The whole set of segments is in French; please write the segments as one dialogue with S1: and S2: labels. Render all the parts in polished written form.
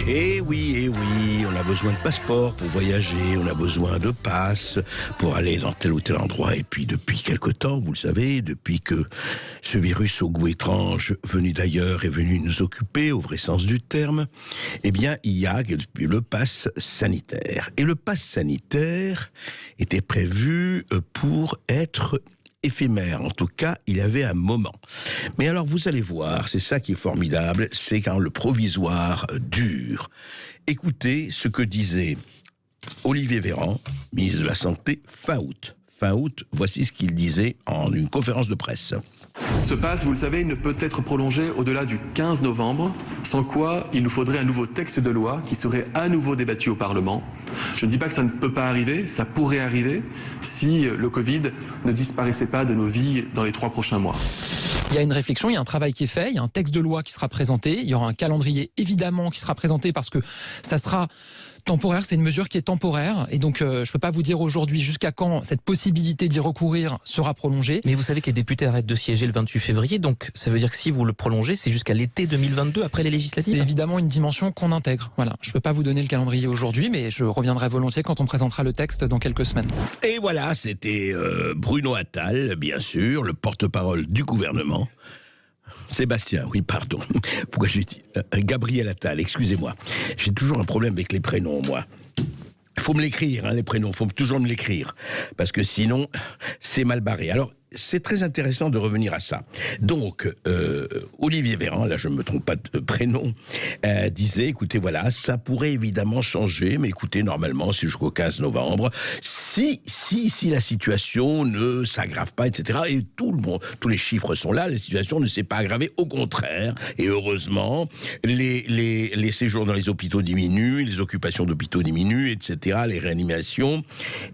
S1: Eh oui, on a besoin de passeport pour voyager, on a besoin de passe pour aller dans tel ou tel endroit. Et puis depuis quelque temps, vous le savez, depuis que ce virus au goût étrange, venu d'ailleurs, est venu nous occuper, au vrai sens du terme, eh bien, il y a le pass sanitaire. Et le pass sanitaire était prévu pour être éphémère. En tout cas, il avait un moment. Mais alors, vous allez voir, c'est ça qui est formidable, c'est quand le provisoire dure. Écoutez ce que disait Olivier Véran, ministre de la Santé, fin août. Fin août, voici ce qu'il disait en une conférence de presse.
S2: Ce pass, vous le savez, ne peut être prolongé au-delà du 15 novembre, sans quoi il nous faudrait un nouveau texte de loi qui serait à nouveau débattu au Parlement. Je ne dis pas que ça ne peut pas arriver, ça pourrait arriver si le Covid ne disparaissait pas de nos vies dans les 3 prochains mois.
S3: Il y a une réflexion, il y a un travail qui est fait, il y a un texte de loi qui sera présenté, il y aura un calendrier évidemment qui sera présenté parce que ça sera temporaire, c'est une mesure qui est temporaire et donc je ne peux pas vous dire aujourd'hui jusqu'à quand cette possibilité d'y recourir sera prolongée.
S4: Mais vous savez que les députés arrêtent de siéger le 28 février, donc ça veut dire que si vous le prolongez, c'est jusqu'à l'été 2022 après les législatives.
S3: C'est évidemment une dimension qu'on intègre. Voilà, je ne peux pas vous donner le calendrier aujourd'hui, mais je reviendrai volontiers quand on présentera le texte dans quelques semaines.
S1: Et voilà, c'était Bruno Attal, bien sûr, le porte-parole du gouvernement. Sébastien, oui, pardon. Pourquoi j'ai dit Gabriel Attal, excusez-moi. J'ai toujours un problème avec les prénoms, moi. Il faut me l'écrire, les prénoms, il faut toujours me l'écrire. Parce que sinon, c'est mal barré. Alors, c'est très intéressant de revenir à ça. Donc, Olivier Véran, là je ne me trompe pas de prénom, disait, écoutez, voilà, ça pourrait évidemment changer, mais écoutez, normalement, c'est jusqu'au 15 novembre. Si la situation ne s'aggrave pas, etc., et tous les chiffres sont là, la situation ne s'est pas aggravée, au contraire, et heureusement, les séjours dans les hôpitaux diminuent, les occupations d'hôpitaux diminuent, etc., les réanimations,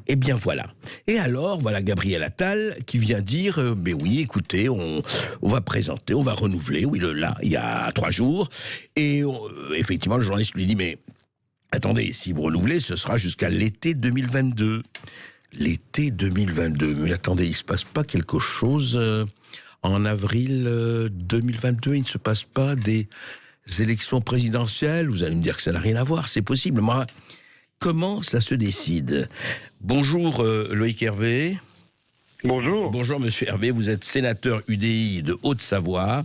S1: et bien voilà. Et alors, voilà Gabriel Attal qui vient dire, mais oui, écoutez, on va présenter, on va renouveler, oui, là, il y a 3 jours, et effectivement, le journaliste lui dit, mais attendez, si vous renouvelez, ce sera jusqu'à l'été 2022. L'été 2022, mais attendez, il ne se passe pas quelque chose en avril 2022, il ne se passe pas des élections présidentielles? Vous allez me dire que ça n'a rien à voir, c'est possible. Moi, comment ça se décide? Bonjour Loïc Hervé.
S5: Bonjour.
S1: Bonjour Monsieur Hervé, vous êtes sénateur UDI de Haute-Savoie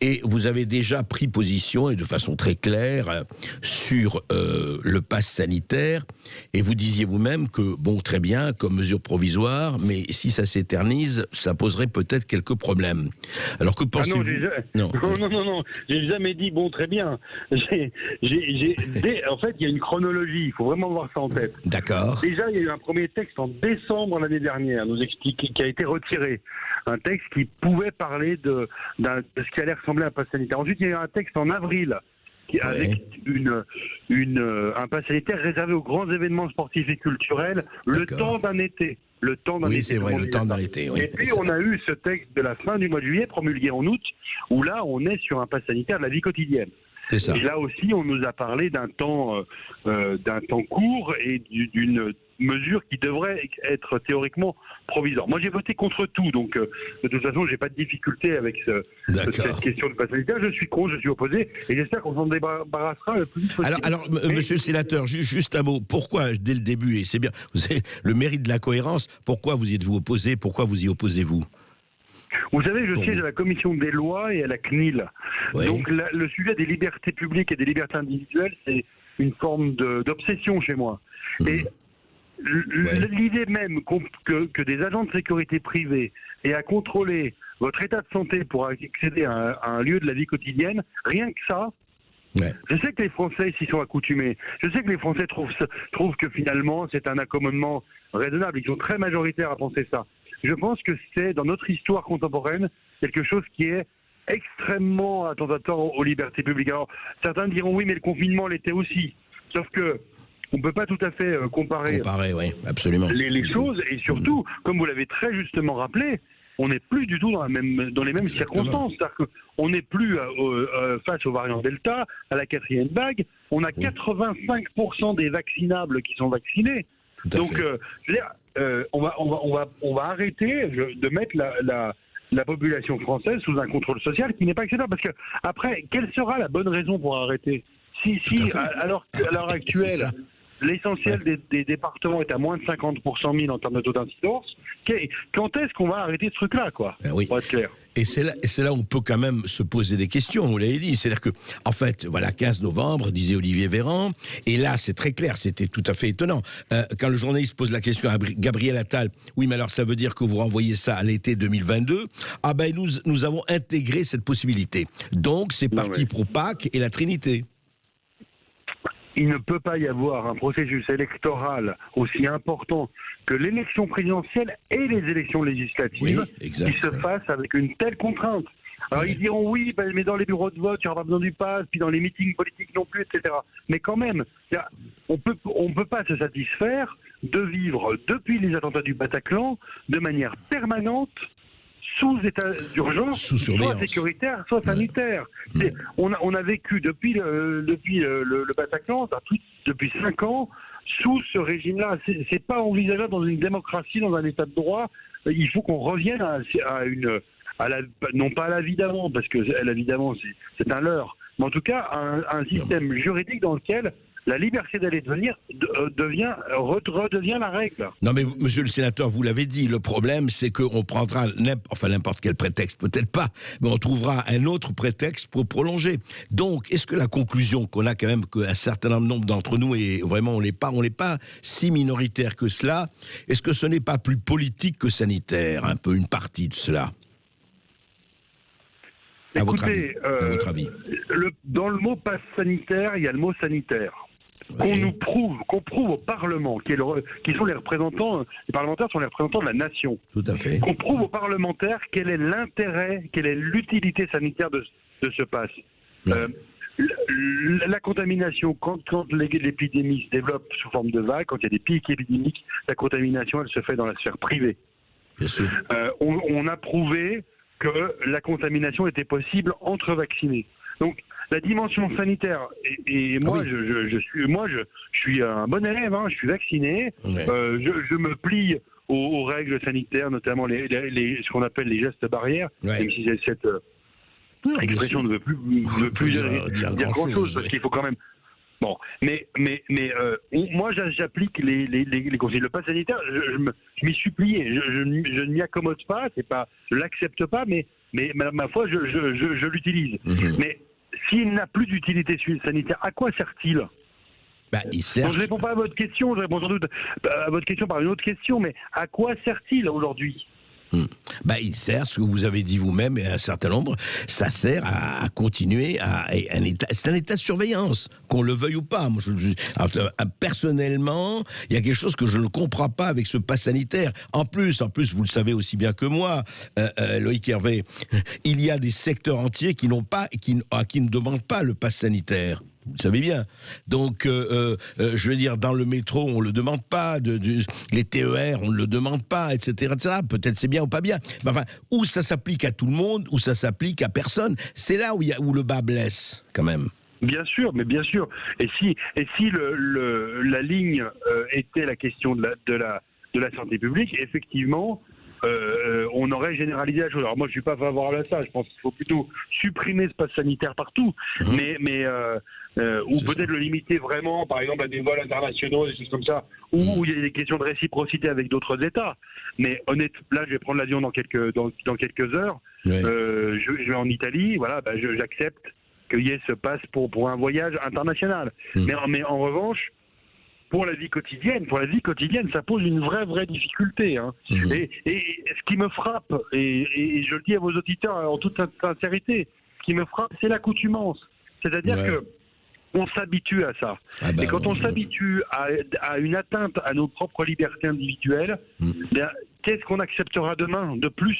S1: et vous avez déjà pris position et de façon très claire sur le pass sanitaire et vous disiez vous-même que, bon, très bien, comme mesure provisoire, mais si ça s'éternise, ça poserait peut-être quelques problèmes. Alors que pensez-vous?
S5: Non, j'ai jamais dit bon, très bien. En fait, il y a une chronologie, il faut vraiment avoir ça en tête.
S1: D'accord.
S5: Déjà, il y a eu un premier texte en décembre l'année dernière, nous explique, qui a été retiré. Un texte qui pouvait parler de ce qui allait ressembler à un pass sanitaire. Ensuite, il y a eu un texte en avril avec un pass sanitaire réservé aux grands événements sportifs et culturels, le temps d'un été.
S1: Oui, c'est vrai, le temps d'un été. Oui.
S5: Et puis, on a eu ce texte de la fin du mois de juillet, promulgué en août, où là, on est sur un pass sanitaire de la vie quotidienne.
S1: C'est ça.
S5: Et là aussi, on nous a parlé d'un temps court et d'une mesure qui devrait être théoriquement provisoire. Moi, j'ai voté contre tout, donc de toute façon, j'ai pas de difficulté avec cette question de pass sanitaire. Je suis contre, je suis opposé, et j'espère qu'on s'en débarrassera le plus vite possible.
S1: Alors monsieur le sénateur, juste un mot. Pourquoi, dès le début, et c'est bien, vous avez le mérite de la cohérence, pourquoi vous y êtes-vous opposé? Pourquoi vous y opposez-vous?
S5: Vous savez, je siège à la commission des lois et à la CNIL.
S1: Oui.
S5: Donc le sujet des libertés publiques et des libertés individuelles, c'est une forme d'obsession chez moi. Et l'idée même que des agents de sécurité privés aient à contrôler votre état de santé pour accéder à un lieu de la vie quotidienne, rien que ça, je sais que les Français s'y sont accoutumés. Je sais que les Français trouvent que finalement c'est un accommodement raisonnable. Ils sont très majoritaires à penser ça. Je pense que c'est, dans notre histoire contemporaine, quelque chose qui est extrêmement attentatoire aux libertés publiques. Alors, certains diront oui, mais le confinement l'était aussi. Sauf que on ne peut pas tout à fait comparer
S1: oui, absolument.
S5: les choses. Et surtout, comme vous l'avez très justement rappelé, on n'est plus du tout dans les mêmes circonstances. C'est-à-dire qu'on n'est plus face au variant Delta, à la 4e vague. On a 85% des vaccinables qui sont vaccinés. Donc, je veux dire, on va arrêter de mettre la population française sous un contrôle social qui n'est pas acceptable. Parce que après, quelle sera la bonne raison pour arrêter? si à l'heure actuelle, l'essentiel des départements est à moins de 50% 1000 en termes de taux d'incidence, quand est-ce qu'on va arrêter ce truc-là, quoi,
S1: oui.
S5: pour être clair?
S1: Et c'est là où on peut quand même se poser des questions, vous l'avez dit. C'est-à-dire que, en fait, voilà, 15 novembre, disait Olivier Véran, et là, c'est très clair, c'était tout à fait étonnant. Quand le journaliste pose la question à Gabriel Attal, oui, mais alors ça veut dire que vous renvoyez ça à l'été 2022, ah ben nous avons intégré cette possibilité. Donc, c'est parti pour Pâques et la Trinité.
S5: Il ne peut pas y avoir un processus électoral aussi important que l'élection présidentielle et les élections législatives qui se fassent avec une telle contrainte. Alors ils diront oui, mais dans les bureaux de vote, il n'y aura pas besoin du pass, puis dans les meetings politiques non plus, etc. Mais quand même, on peut pas se satisfaire de vivre depuis les attentats du Bataclan de manière permanente sous état d'urgence, soit sécuritaire, soit sanitaire. On a vécu depuis le Bataclan, depuis 5 ans, sous ce régime-là. C'est pas envisageable dans une démocratie, dans un état de droit. Il faut qu'on revienne non pas à la vie d'avant, parce que la vie d'avant c'est un leurre, mais en tout cas un système juridique dans lequel la liberté d'aller et de venir redevient la règle.
S1: Non mais monsieur le sénateur, vous l'avez dit, le problème c'est qu'on prendra n'importe quel prétexte, peut-être pas, mais on trouvera un autre prétexte pour prolonger. Donc, est-ce que la conclusion qu'on a quand même qu'un certain nombre d'entre nous, et vraiment on n'est pas si minoritaire que cela, est-ce que ce n'est pas plus politique que sanitaire, un peu une partie de cela?
S5: Écoutez,
S1: à votre avis
S5: dans le mot passe sanitaire, il y a le mot sanitaire. Qu'on prouve au Parlement, qui sont les représentants, les parlementaires sont les représentants de la nation.
S1: Tout à fait.
S5: Qu'on prouve aux parlementaires quel est l'intérêt, quelle est l'utilité sanitaire de ce pass. La contamination, quand l'épidémie se développe sous forme de vague, quand il y a des pics épidémiques, la contamination, elle se fait dans la sphère privée.
S1: Bien sûr.
S5: On a prouvé que la contamination était possible entre vaccinés. Donc, la dimension sanitaire, et moi, je suis un bon élève, hein, je suis vacciné, je me plie aux règles sanitaires, notamment ce qu'on appelle les gestes barrières, même si cette expression ne veut plus dire grand-chose, parce qu'il faut quand même... Bon, mais moi j'applique les consignes. Le pass sanitaire, je m'y suis plié, je ne m'y accommode pas, je l'accepte pas, mais ma foi, je l'utilise. Mais s'il n'a plus d'utilité sanitaire, à quoi sert-il?
S1: Il sert...
S5: Donc, je ne réponds pas à votre question, je réponds sans doute à votre question par une autre question, mais à quoi sert-il aujourd'hui?
S1: Il sert, ce que vous avez dit vous-même et un certain nombre, ça sert à continuer c'est un état de surveillance, qu'on le veuille ou pas. Moi, personnellement, il y a quelque chose que je ne comprends pas avec ce pass sanitaire. En plus, vous le savez aussi bien que moi, Loïc Hervé, il y a des secteurs entiers qui ne demandent pas le pass sanitaire. Vous le savez bien. Donc, je veux dire, dans le métro, on ne le demande pas. Les TER, on ne le demande pas, etc. Peut-être c'est bien ou pas bien. Mais enfin, où ça s'applique à tout le monde, ou ça s'applique à personne. C'est là où le bas blesse, quand même.
S5: Bien sûr, mais bien sûr. Et si la ligne était la question de la santé publique, effectivement... on aurait généralisé la chose. Alors moi, je suis pas favorable à ça. Je pense qu'il faut plutôt supprimer ce pass sanitaire partout, ou peut-être le limiter vraiment, par exemple, à des vols internationaux, des choses comme ça, où il y a des questions de réciprocité avec d'autres États. Mais honnêtement, là, je vais prendre l'avion dans quelques heures. Je vais en Italie. Voilà, j'accepte qu'il y ait ce pass pour un voyage international. Mais en revanche, pour la vie quotidienne, ça pose une vraie difficulté. Hein. Et ce qui me frappe, et je le dis à vos auditeurs en toute sincérité, ce qui me frappe, c'est l'accoutumance. C'est-à-dire que on s'habitue à ça. Et quand on s'habitue à une atteinte à nos propres libertés individuelles, qu'est-ce qu'on acceptera demain de plus ?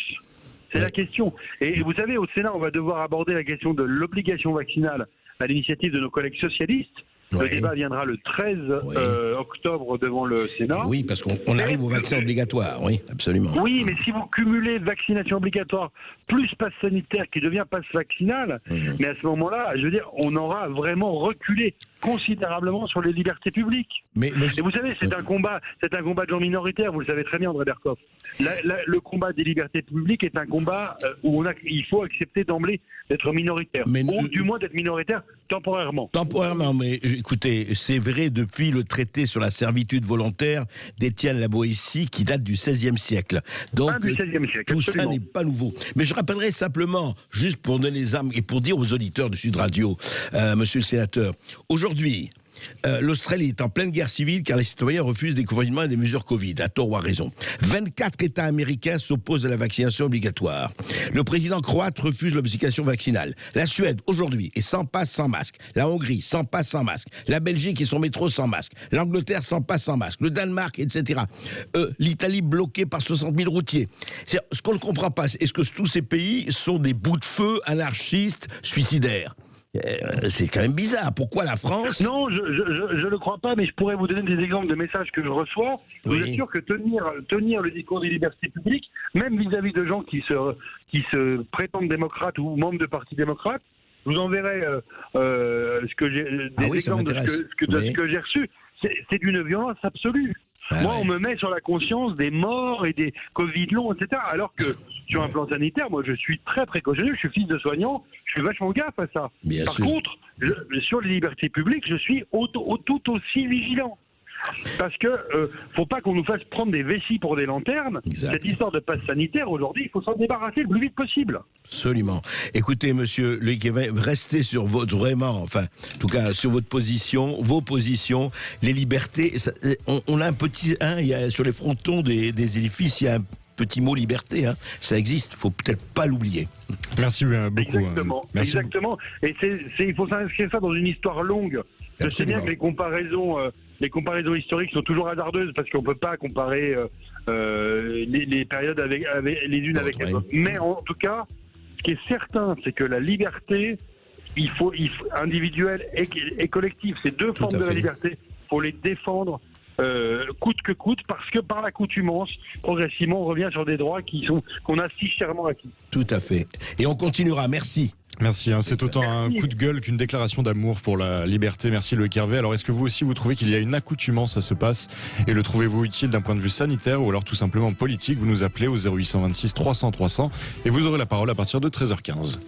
S5: C'est la question. Et vous savez, au Sénat, on va devoir aborder la question de l'obligation vaccinale à l'initiative de nos collègues socialistes. Le débat viendra le 13 octobre devant le Sénat.
S1: Oui, parce qu'on arrive au vaccin obligatoire, oui, absolument.
S5: Oui, mais si vous cumulez vaccination obligatoire plus passe sanitaire qui devient passe vaccinal, mais à ce moment-là, je veux dire, on aura vraiment reculé. considérablement sur les libertés publiques. Et vous savez, c'est un combat de gens minoritaires, vous le savez très bien, André Berkoff. Le combat des libertés publiques est un combat où il faut accepter d'emblée d'être minoritaire, ou du moins d'être minoritaire temporairement.
S1: Temporairement, mais écoutez, c'est vrai depuis le traité sur la servitude volontaire d'Étienne la Boétie qui date du XVIe siècle. Donc,
S5: du XVIe siècle,
S1: tout
S5: absolument.
S1: ça n'est pas nouveau. Mais je rappellerai simplement, juste pour donner les âmes et pour dire aux auditeurs de Sud Radio, monsieur le sénateur, aujourd'hui, l'Australie est en pleine guerre civile car les citoyens refusent des confinements et des mesures Covid, à tort ou à raison. 24 États américains s'opposent à la vaccination obligatoire. Le président croate refuse l'obligation vaccinale. La Suède, aujourd'hui, est sans passe, sans masque. La Hongrie, sans passe, sans masque. La Belgique et son métro sans masque. L'Angleterre, sans passe, sans masque. Le Danemark, etc. L'Italie bloquée par 60 000 routiers. Ce qu'on ne comprend pas, est-ce que tous ces pays sont des bouts de feu anarchistes, suicidaires ? C'est quand même bizarre. Pourquoi la France ?
S5: Non, je ne le crois pas, mais je pourrais vous donner des exemples de messages que je reçois. Je vous assure que tenir le discours des libertés publiques, même vis-à-vis de gens qui se prétendent démocrates ou membres de partis démocrates, je vous enverrai exemples de ce que j'ai reçu. C'est d'une violence absolue. Moi, on me met sur la conscience des morts et des Covid longs, etc. Alors que sur un plan sanitaire, moi, je suis très précautionneux. Je suis fils de soignant. Je fais vachement gaffe à ça. Par contre, sur les libertés publiques, je suis tout aussi vigilant. Parce que faut pas qu'on nous fasse prendre des vessies pour des lanternes. Exact. Cette histoire de passe sanitaire, aujourd'hui, il faut s'en débarrasser le plus vite possible.
S1: Absolument. Écoutez, monsieur Loïc Évin, restez sur vos positions, les libertés. On a un petit, il y a sur les frontons des édifices, il y a un petit mot liberté, ça existe, il faut peut-être pas l'oublier.
S6: Merci beaucoup.
S5: Exactement.
S6: Merci.
S5: Exactement. Et il faut s'inscrire ça dans une histoire longue. Je sais bien que les comparaisons historiques sont toujours hasardeuses parce qu'on ne peut pas comparer les périodes avec les unes avec les autres. Mais en tout cas, ce qui est certain, c'est que la liberté, il faut individuelle et collective, ces deux formes de la liberté, il faut les défendre coûte que coûte, parce que par l'accoutumance, progressivement, on revient sur des droits qu'on a si chèrement acquis.
S1: Tout à fait. Et on continuera. Merci.
S6: Merci, c'est autant un coup de gueule qu'une déclaration d'amour pour la liberté. Merci Loïc Hervé. Alors est-ce que vous aussi vous trouvez qu'il y a une accoutumance à ce pass et le trouvez-vous utile d'un point de vue sanitaire ou alors tout simplement politique? Vous nous appelez au 0826 300 300 et vous aurez la parole à partir de 13h15.